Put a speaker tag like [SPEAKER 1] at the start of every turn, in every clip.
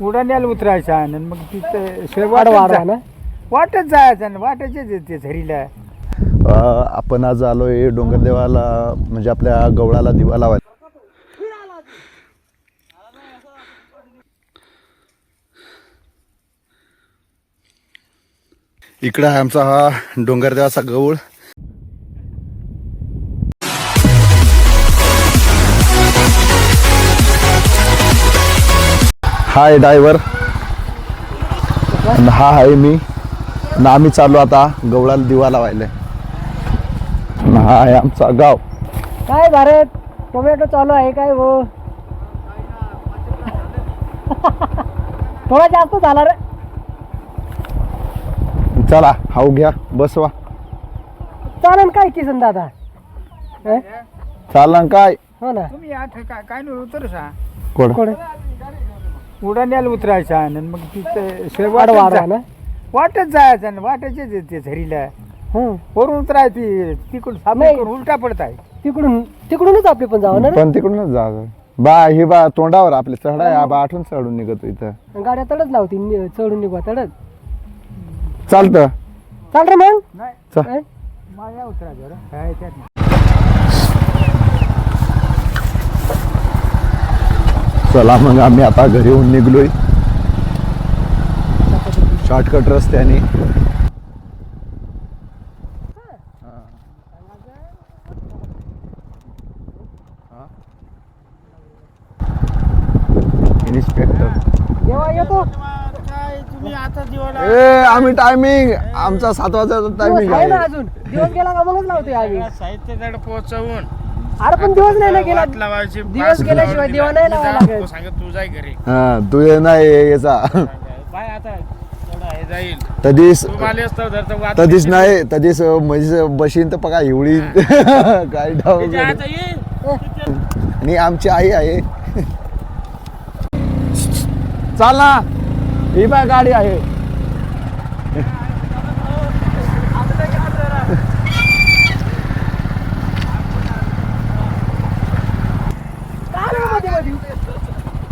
[SPEAKER 1] उडाण्याला उतरायचा आणि मग तिथं वाटत जायचं आणि वाटायचे ते झरीला.
[SPEAKER 2] आपण आज आलोय डोंगरदेवाला, म्हणजे आपल्या गवळाला दिवा लावायला. इकडं आहे आमचा हा डोंगरदेवाचा गवळ. हाय ड्रायव्हर, हा आहे मी ना. आम्ही चालू आता गवळाला दिवा लावायला. हा आहे आमचा गाव.
[SPEAKER 3] काय भारत टोमॅटो चालू आहे काय हो? थोडा जास्त झाला रे.
[SPEAKER 2] चला हाऊ घ्या, बसवा.
[SPEAKER 3] चालन काय किसन दादा?
[SPEAKER 2] चालन काय?
[SPEAKER 3] हो ना.
[SPEAKER 1] तुम्ही काय नाही उतरसा
[SPEAKER 2] कोण
[SPEAKER 3] कोण
[SPEAKER 1] उडाण्याला उतरायचा आणि मग तिथं वाटत जायचं आणि वाटायचे ते झरीला. वरून उतरायची तिकडून सामने उलटा पडताय.
[SPEAKER 3] तिकडूनच आपली पण जावं ना.
[SPEAKER 2] पण तिकडूनच जा बा. ही बा तोंडावर आपले चढाय बा, आठवून चढून निघतो इथं.
[SPEAKER 3] गाड्या तडच लावती, चढून निघवा तडच.
[SPEAKER 2] चालतं
[SPEAKER 3] चाल रे मग.
[SPEAKER 1] नाही माझ्या उतरायचं.
[SPEAKER 2] चला मग आम्ही आता घरी येऊन निघलोय शॉर्टकट रस्त्याने. इन्स्पेक्टर
[SPEAKER 3] जेव्हा येतो
[SPEAKER 1] तुम्ही आता दिवाला
[SPEAKER 2] आम्ही टायमिंग आमचा 7 वाजता टायमिंग
[SPEAKER 3] आहे ना.
[SPEAKER 2] आहे.
[SPEAKER 3] अजून दिवस गेला का मगच लावतोय आम्ही.
[SPEAKER 1] साहित्य पोहोचवून
[SPEAKER 3] अरे पण दिवस नाही ना गेला.
[SPEAKER 1] लावायची
[SPEAKER 3] दिवस गेल्याशिवाय दिवा नाही लावा लागत.
[SPEAKER 1] सांगत तू जाय घरी.
[SPEAKER 2] हा तू ये नाही याचा
[SPEAKER 1] बाय आता थोडा हे जाईल.
[SPEAKER 2] तधीच
[SPEAKER 1] तू माले असतो धरतो वाद
[SPEAKER 2] तधीच नाही तधीच म्हणजे बशीन तर पका एवढी काय डाव.
[SPEAKER 1] आता ये.
[SPEAKER 2] आणि आमची आई आहे. चाल ना, ही बाय गाडी आहे.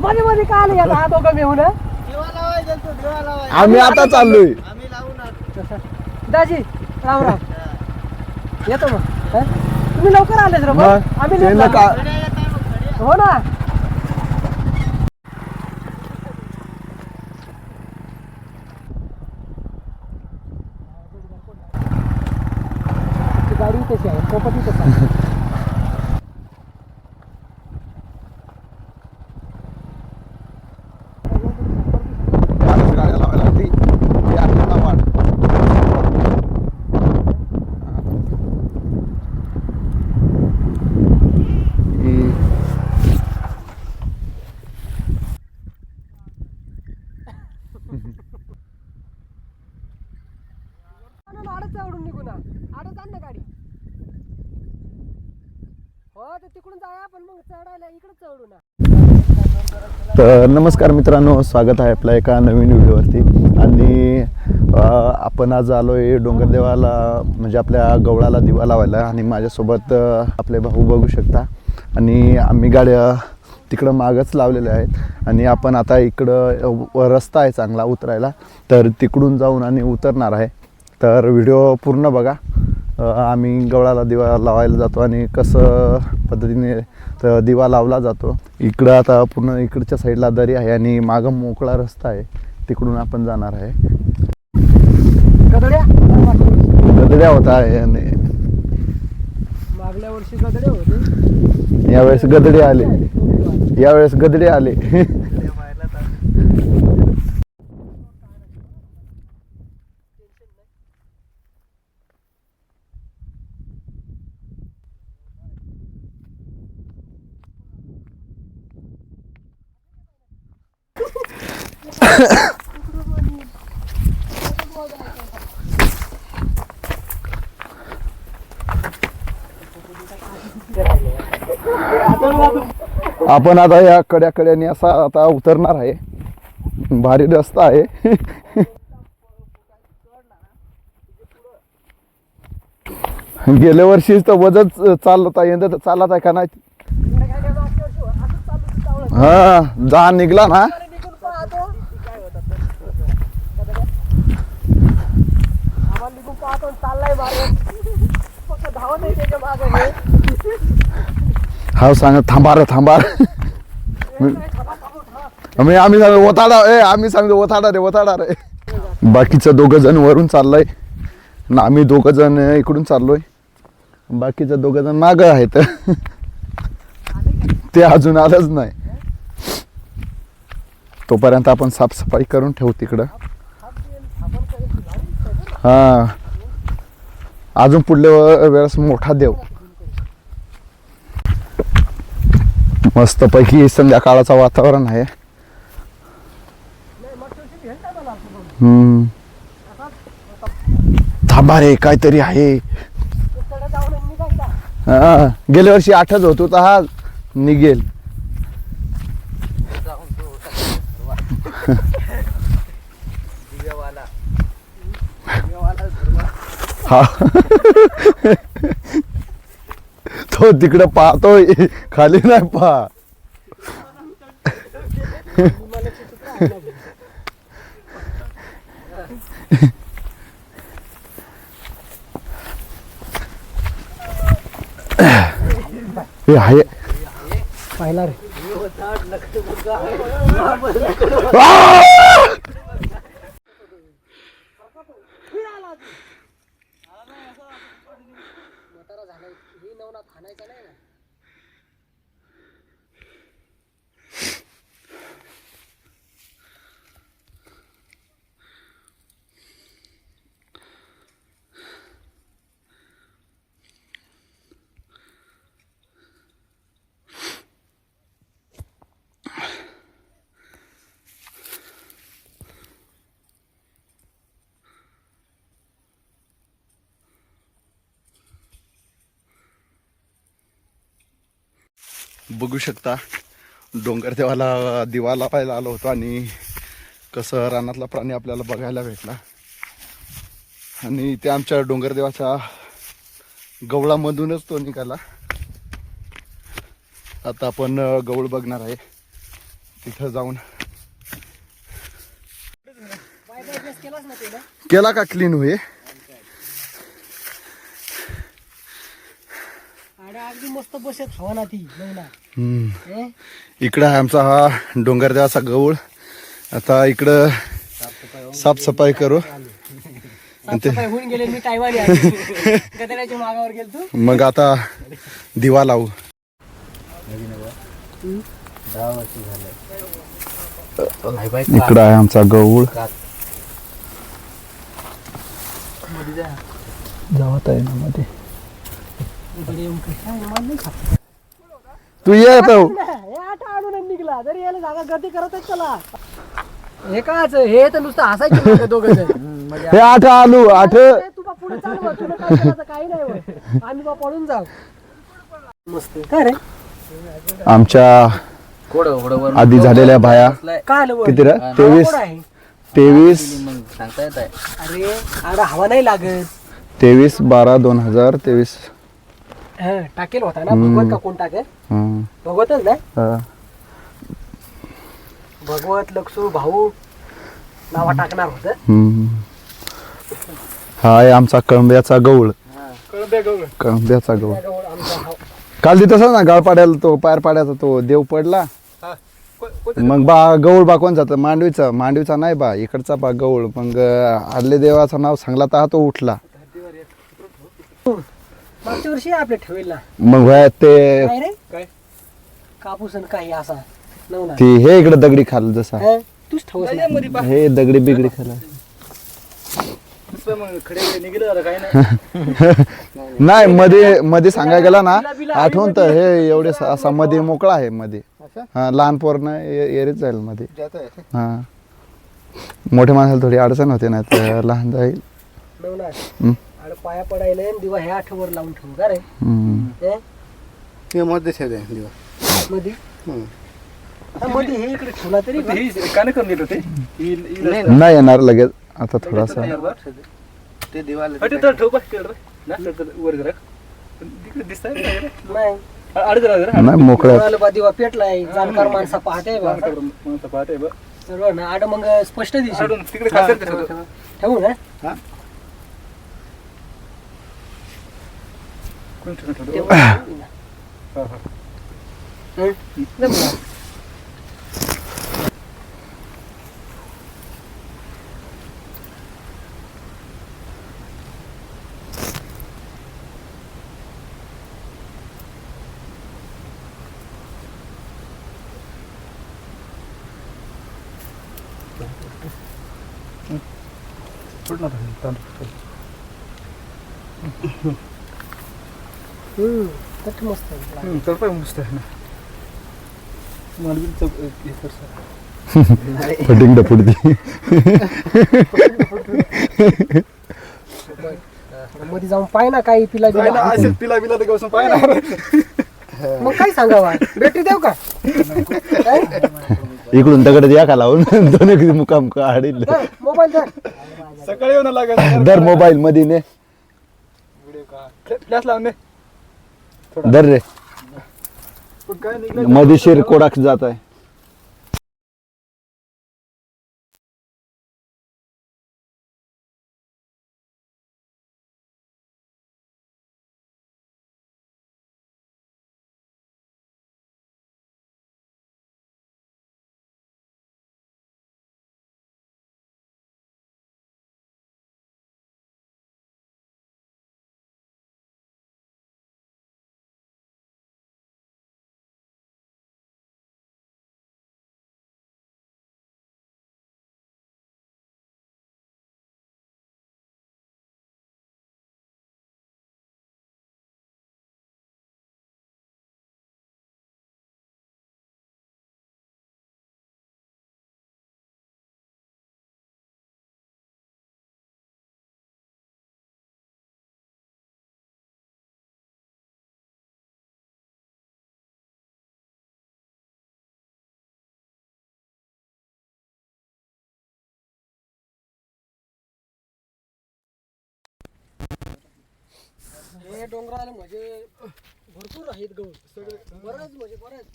[SPEAKER 3] मध्ये मध्ये का आले आता हा दोघं मिळून?
[SPEAKER 2] आम्ही आता चाललोय.
[SPEAKER 3] दाजी राम राम. येतो मग. तुम्ही लवकर आलेच रे.
[SPEAKER 2] मग
[SPEAKER 3] आम्ही
[SPEAKER 2] ते
[SPEAKER 3] late
[SPEAKER 2] नका.
[SPEAKER 3] झालो. हो ना. गाडी कशी आहे? प्रॉपर्टी कशी आहे?
[SPEAKER 2] गाड्या लावायला लागली. ते आपल्याला वाट.
[SPEAKER 3] आडच चढून निघू ना. आडच आण ना गाडी. हो तर तिकडून जाऊया पण मग चढायला इकडे चढू ना.
[SPEAKER 2] तर नमस्कार मित्रांनो, स्वागत आहे आपल्या एका नवीन व्हिडिओवरती. आणि आपण आज आलोय डोंगरदेवाला, म्हणजे आपल्या गवळाला दिवा लावायला. आणि माझ्यासोबत आपले भाऊ बघू शकता. आणि आम्ही गाड्या तिकडं मागच लावलेल्या आहेत. आणि आपण आता इकडं रस्ता आहे चांगला उतरायला, तर तिकडून जाऊन आणि उतरणार आहे. तर व्हिडिओ पूर्ण बघा. आम्ही गवळाला दिवा लावायला जातो आणि कसं पद्धतीने दिवा लावला जातो. इकडं आता पूर्ण इकडच्या साईडला दरी आहे आणि मागं मोकळा रस्ता आहे, तिकडून आपण जाणार आहे. गदड्या होता आहे आणि
[SPEAKER 3] मागल्या वर्षी गदडे होते,
[SPEAKER 2] यावेळेस गदडे आले. यावेळेस गदडे आले. आपण आता या कड्याकड्याने असा आता उतरणार आहे. भारी रस्ता आहे. गेल्या वर्षीच तर वजच चालत आहे, यंदा तर चालत आहे का नाही. हा जा निघला ना.
[SPEAKER 3] पाहतो चाललाय मागे फक्त धावत आहे त्याच्या मागे हे.
[SPEAKER 2] हा सांग थांबा रे आम्ही सांगतो ओथाडा आम्ही सांगतो ओथाडा रे बाकीचं 2 जण वरून चाललंय ना आम्ही 2 जण इकडून चाललोय बाकीचं 2 जण माग आहेत ते अजून आलंच नाही तोपर्यंत आपण साफसफाई करून ठेवू तिकडं हा अजून पुढल्या वेळेस मोठा देव मस्तपैकी संध्याकाळचं वातावरण आहे थांबा रे काहीतरी आहे हा गेल्या वर्षी 8च होत होता हा निघेल हा तो तिकडे पाहतोय खाली नाही पहा हे आहे
[SPEAKER 3] पाहिला रे
[SPEAKER 2] बघू शकता डोंगरदेवाला दिवा लावायला आलो होतो आणि कसं रानातला प्राणी आपल्याला बघायला भेटला आणि ते आमच्या डोंगरदेवाच्या गवळामधूनच तो निघाला आता आपण गवळ बघणार आहे तिथं जाऊन केला का क्लीन होय
[SPEAKER 3] अगदी मस्त बसत हवा ना ती
[SPEAKER 2] इकडं आहे आमचा हा डोंगरदेवाचा गवळ आता इकडं साफसफाई करू
[SPEAKER 3] होऊन गेले मी टायमाने गदराच्या मागावर गेलो तू
[SPEAKER 2] मग आता दिवा लावू
[SPEAKER 4] 10 वर्ष झालं
[SPEAKER 2] इकडं आहे आमचा गवळ जावत आहे ना मध्ये तू ये तो
[SPEAKER 3] निघला जरी याला जागा गर्दी करत आहे चला हे काच हे तर नुसतं हसायचं दोघं
[SPEAKER 2] हे 8 आलू 8
[SPEAKER 3] तू बा पुढे चाल बा, तुला काय करायचं काही नाही होय. आम्ही बा पळून जाऊ मस्त काय रे
[SPEAKER 2] आमच्या आधी झालेल्या भाया
[SPEAKER 3] काय आलं वर?
[SPEAKER 2] किती रे
[SPEAKER 3] हा,
[SPEAKER 2] 23
[SPEAKER 3] कोण आहे?
[SPEAKER 2] 23
[SPEAKER 4] सांगता येत आहे
[SPEAKER 3] अरे आडा हवा नाही लागत
[SPEAKER 2] 23/12/2023
[SPEAKER 3] हा, टाकेल होता ना भगवत का कोण टाकेल भगवतच ना भगवत लक्ष्मू भाऊ नावा टाकणार होत
[SPEAKER 2] हा आहे आमचा कळंब्याचा गवळ कळंब्याचा गवळ काल तिथं ना गाळपाड्याला तो पायर पाड्याचा तो देव पडला मग गवळ बा कोण जात मांडवीचा नाही बा इकडचा बा गवळ मग आडले देवाचं नाव सांगला तर तो उठला
[SPEAKER 3] मागच्या वर्षी आपल्या ठेवेल ना
[SPEAKER 2] मग ते
[SPEAKER 3] काय रे काय कापूस आणि काही असा नवना
[SPEAKER 2] ती हे इकडे दगडी खाल जसा
[SPEAKER 3] तूच ठेवस
[SPEAKER 2] हे दगडी बिगडी खाला नाही मध्ये सांगायला गेला ना आठवण तर हे एवढे असा मध्ये मोकळा आहे मध्ये हा लहान पोरनं एरीत जाईल मध्ये हा मोठ्या माणसाला थोडी अडचण होते ना तर लहान जाईल
[SPEAKER 3] पाया पडायला दिवा ह्या आठवर लावून ठेवू का रे
[SPEAKER 4] मध्ये ठेवले दिवा
[SPEAKER 3] मध्ये मध्ये हे इकडे ठेवला तरी
[SPEAKER 2] नाही येणार लगेच आता थोडासा
[SPEAKER 4] ते दिवाला
[SPEAKER 2] नाही मोकळ्या
[SPEAKER 3] बा दिवा पेटलाय जाणकार माणसा पाहते सर्व ना आड मग स्पष्ट दिसेल ठेवू ना तेव्हा होईल ना. जमलं. कट मस्त आहे.
[SPEAKER 2] फटिंग पुढती
[SPEAKER 3] मध्ये जाऊन पाय ना काही पिला बिला. मग काय सांगावा, बॅटरी देऊ का?
[SPEAKER 2] इकडून दगड या का लावून दोन एक मुकाम काढील.
[SPEAKER 3] मोबाईल धर.
[SPEAKER 1] सकाळी येऊन लागेल
[SPEAKER 2] दर मोबाईल मध्ये ने
[SPEAKER 1] फ्लॅश लावून
[SPEAKER 2] दर रे
[SPEAKER 1] काय निघलं
[SPEAKER 2] मध्ये शिर कोडाक जात आहे.
[SPEAKER 3] हे डोंगराला म्हणजे भरपूर आहेत गवत सगळे, बरंच म्हणजे बरंच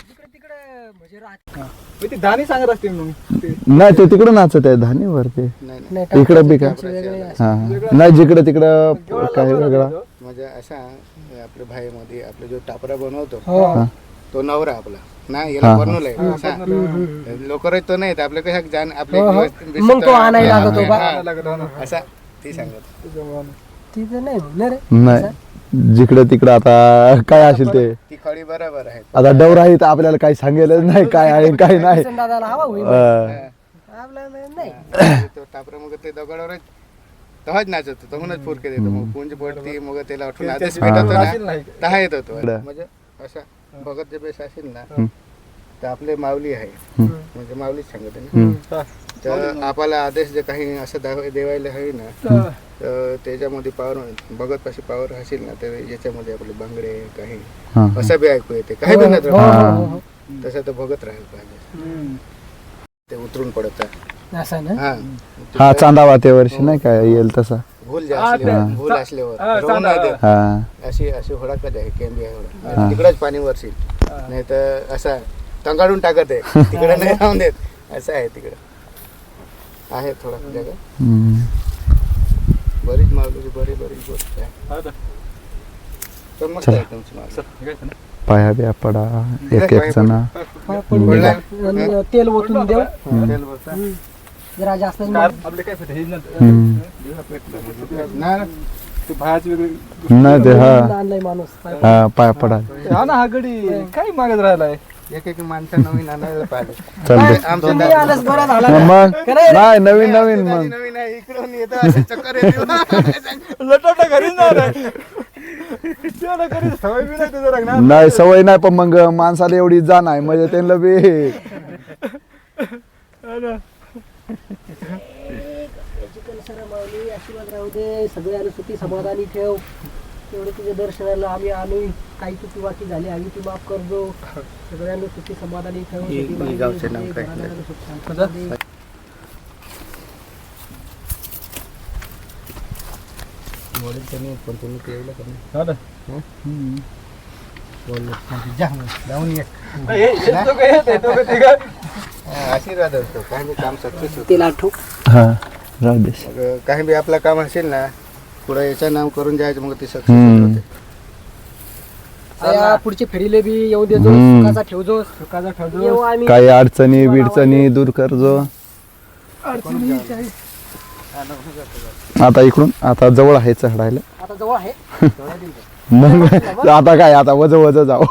[SPEAKER 3] तिकडे तिकडे म्हणजे राहत
[SPEAKER 1] ते धानी सांगत असते मग ते
[SPEAKER 2] नाही ते तिकडं नाचत आहे धानी वरते
[SPEAKER 3] नाही.
[SPEAKER 2] इकडं बी का
[SPEAKER 3] त्यांचे वेगळे असतात.
[SPEAKER 2] हा नाही जिकडं तिकडं काही वेगळा
[SPEAKER 4] म्हणजे असा आपल्या भाईमध्ये आपला जो टापरा बनवतो
[SPEAKER 3] हो.
[SPEAKER 4] तो नवरा आपला ना याला बनवलाय असा लोक तो नाही आपलं कसं जाण आपले
[SPEAKER 3] मग तो आणायला लागतो बा.
[SPEAKER 4] असा ते सांगत
[SPEAKER 3] तिथं नाही म्हणणार रे.
[SPEAKER 2] नाही जिकडं तिकडं आता काय असेल ते
[SPEAKER 4] ती खडी बरोबर आहे
[SPEAKER 2] आता डवर आहे तर आपल्याला काही सांगेलच नाही काय आहे काय नाही.
[SPEAKER 3] किसन दादाला हवा होईल आपल्याला नाही.
[SPEAKER 4] तो टापरा मग ते दगडावर तेव्हाच नाचत तो म्हणूनच फुरके देतो मग पुंज पडती मग त्याला आठवून आदेश भेटतो ना तहा येत होतो म्हणजे असा भगत जे बेस असेल ना तर आपले माऊली आहे म्हणजे माऊलीच सांगत आहे ना तर आपल्याला आदेश जे काही असं देवायला आहे ना तर त्याच्यामध्ये पावर भगत पाशी पावर असेल ना तर याच्यामध्ये आपले बांगडे काही असं बी ऐकू येते काही बी नाही तसं तर भगत राहायला पाहिजे ते उतरून पडत
[SPEAKER 3] असं ना.
[SPEAKER 4] हा
[SPEAKER 2] हा चांदावा त्या वर्षी नाही काय येईल तसा
[SPEAKER 4] भूल जे असल्यावर भूल असल्यावर रोवून नाही देत.
[SPEAKER 2] हा
[SPEAKER 4] अशी अशी होडाकच आहे केंद्रीय होडा तिकडच पाणी वरशील नाही तर असा तंगाडून टाकत आहे तिकडे नाही राहून देत असं आहे तिकडे आहे थोडा जागा बरीच मावली बरीच गोष्ट आहे तर मस्त आहे तुमची मावली.
[SPEAKER 2] पाया बिया पडा एक एक जण
[SPEAKER 3] आणि तेल ओतून देऊ जरा जास्त
[SPEAKER 1] आपले काय हे
[SPEAKER 4] ना
[SPEAKER 1] ते भाज वगैरे
[SPEAKER 2] नाही ते हा
[SPEAKER 3] आणलाय माणूस.
[SPEAKER 2] हा पाया पडा
[SPEAKER 1] हा ना हा गडी काय मागत राहिलाय
[SPEAKER 4] एक माणसं नवीन आणायला पाहिजे
[SPEAKER 2] चालते
[SPEAKER 4] आमच्या
[SPEAKER 3] तुम्ही आलंच बरं झालं.
[SPEAKER 2] मग नाही नवीन नवीन मग
[SPEAKER 4] नवीन आहे इकडून येतं असं चक्कर येते
[SPEAKER 1] लटवटा घरी जाणार त्याला कधी सवय बी नाही जरा ना
[SPEAKER 2] नाही सवय नाही पण मग माणसाला एवढी जाण आहे म्हणजे त्यांना बी
[SPEAKER 3] माऊली आशीर्वाद राहू दे सगळ्यांना सुखी समाधानी ठेव. एवढे तुझ्या दर्शनाला आम्ही आलोय काही चुकी वाकी झाली आम्ही ती माफ करतो. सगळ्यांना सुखी समाधानी ठेव.
[SPEAKER 4] ही गावचे नाव काय?
[SPEAKER 3] घरादाराला सुख शांती दे.
[SPEAKER 4] पण तुम्ही केलं का नाही?
[SPEAKER 1] हा ना
[SPEAKER 4] जाऊन ये
[SPEAKER 1] हे तो काय ते तो काय
[SPEAKER 4] आशीर्वाद असतो काही बी काम सक्सेस होतं
[SPEAKER 3] तिला आठव
[SPEAKER 2] हा राहू दे
[SPEAKER 4] काही बी आपलं काम असेल ना पुढे याच्या नाव करून जायचं मग ते सक्सेस
[SPEAKER 2] हम्म.
[SPEAKER 4] होते.
[SPEAKER 3] या पुढचे फेरीले बी येऊ देजो,
[SPEAKER 2] हम्म.
[SPEAKER 3] सुखाचा ठेवजो,
[SPEAKER 1] सुखाचा ठेवतो
[SPEAKER 3] येऊ आम्ही.
[SPEAKER 2] काही अडचणी बिडचणी दूर करजो. आता इकडून आता जवळ आहे चढायला.
[SPEAKER 3] आता जवळ आहे.
[SPEAKER 2] मग आता काय आता वज वज जाऊ.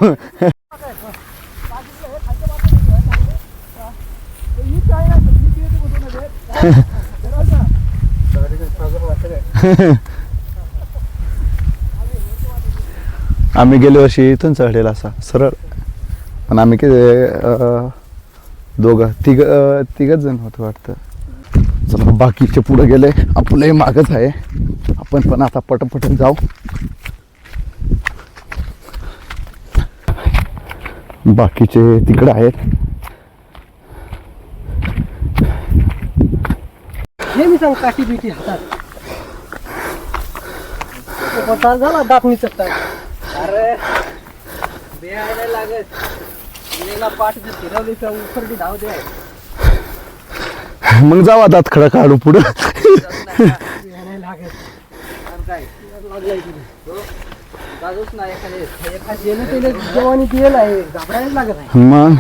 [SPEAKER 2] आम्ही गेल्या वर्षी इथून चढलेला असा सरळ, पण आम्ही तिघच जण होतो वाटतं. चला बाकीचे पुढे गेले, आपलंही मागच आहे. आपण पण आता पटपट जाऊ. बाकीचे तिकडे आहेत.
[SPEAKER 3] हे मी सांग काठी बिटी हातात पसार झाला दाखवणी चटता. अरे बेहायला लागत गेला पाठ जर फिरवली तर उफरडी धाव दे.
[SPEAKER 2] मग जाऊ आता खडा काढू पुढं.
[SPEAKER 3] बेहायला लागत काय लागलाय तुला जागोच नाही एखाद्या गेलं त्याला जवानी दिलेला आहे, घाबरायला लागत आहे.
[SPEAKER 2] मग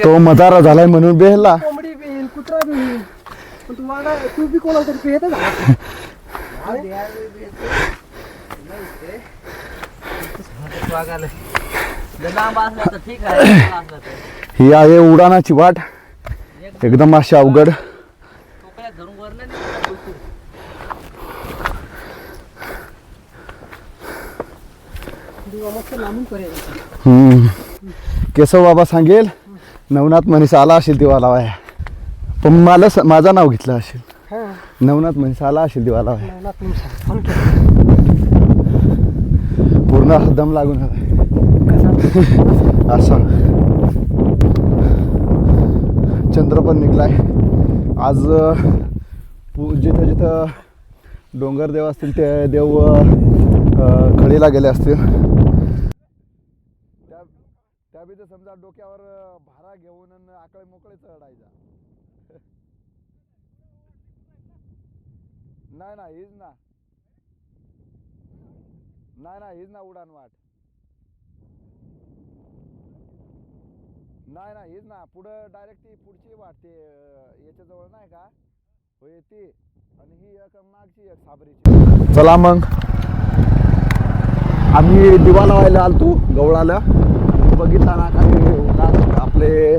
[SPEAKER 2] तो मजारा झालाय म्हणून बेहला.
[SPEAKER 3] कोंबडी बिल कुत्रा बिल पण तू वागा तू बी कोणाला तरी पेहत झाला.
[SPEAKER 2] ही आहे उडाणाची वाट, एकदम अशी अवघड. केशव बाबा सांगेल नवनाथ मनीस आला असेल दिवा लावाय, पण मला माझं नाव घेतलं असेल. नवनाथ मनीस आला असेल दिवा लावाय. पूर्ण असा दम लागून असा. चंद्र पण निघलाय आज. जिथं जिथं डोंगर देव असतील ते देव खडीला गेले असतील. त्या बी समजा डोक्यावर भारा घेऊन आकळे मोकळे चढायचा. नाही ना हीच ना, नाही ना हीच ना उडान वाट. नाही ना हीच ना पुढं डायरेक्ट ती पुढची वाटते याच्या जवळ नाही का होय ती, आणि ही एक मागची एक साबरीची. चला मग आम्ही दिवा लावायला आलतो गवळाला. बघितला ना काही उन्हात आपले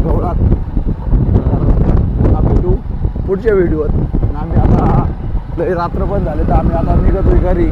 [SPEAKER 2] गवळात. भेटू पुढच्या व्हिडिओत. आम्ही आता रात्र पण झाले तर आम्ही आता निघतोय घरी.